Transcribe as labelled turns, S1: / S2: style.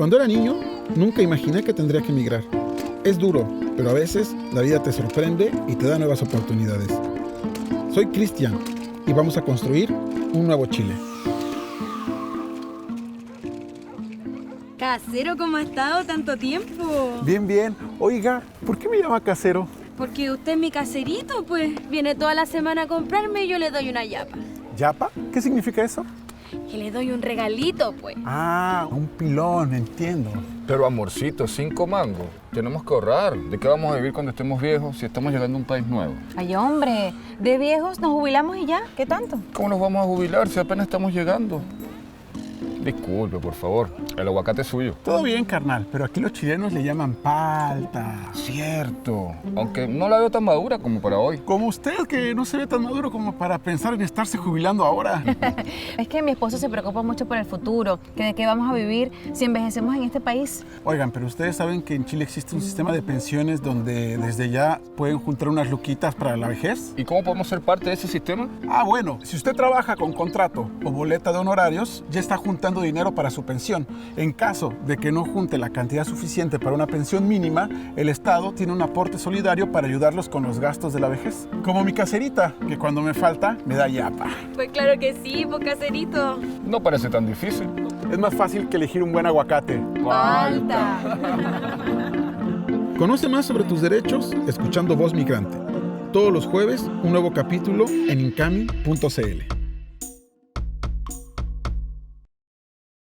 S1: Cuando era niño, nunca imaginé que tendría que emigrar. Es duro, pero a veces la vida te sorprende y te da nuevas oportunidades. Soy Cristian y vamos a construir un nuevo Chile.
S2: Casero, ¿cómo ha estado tanto tiempo?
S3: Bien, bien. Oiga, ¿por qué me llama casero?
S2: Porque usted es mi caserito, pues. Viene toda la semana a comprarme y yo le doy una yapa.
S3: ¿Yapa? ¿Qué significa eso?
S2: Y le doy un regalito, pues.
S3: Ah, un pilón, entiendo.
S4: Pero amorcito, 5 mangos. Tenemos que ahorrar. ¿De qué vamos a vivir cuando estemos viejos si estamos llegando a un país nuevo?
S5: Ay, hombre, de viejos nos jubilamos y ya, ¿qué tanto?
S4: ¿Cómo nos vamos a jubilar si apenas estamos llegando? Disculpe, por favor. El aguacate es suyo.
S3: Todo bien, carnal, pero aquí los chilenos le llaman palta.
S4: Cierto. Aunque no la veo tan madura como para hoy.
S3: Como usted, que no se ve tan maduro como para pensar en estarse jubilando ahora.
S5: Es que mi esposo se preocupa mucho por el futuro, que de qué vamos a vivir si envejecemos en este país.
S3: Oigan, pero ustedes saben que en Chile existe un sistema de pensiones donde desde ya pueden juntar unas luquitas para la vejez.
S4: ¿Y cómo podemos ser parte de ese sistema?
S3: Ah, bueno, si usted trabaja con contrato o boleta de honorarios, ya está juntando dinero para su pensión. En caso de que no junte la cantidad suficiente para una pensión mínima, el Estado tiene un aporte solidario para ayudarlos con los gastos de la vejez. Como mi caserita, que cuando me falta, me da yapa.
S2: Pues claro que sí, pues caserito.
S4: No parece tan difícil.
S3: Es más fácil que elegir un buen aguacate.
S2: Falta.
S1: Conoce más sobre tus derechos escuchando Voz Migrante. Todos los jueves, un nuevo capítulo en incami.cl.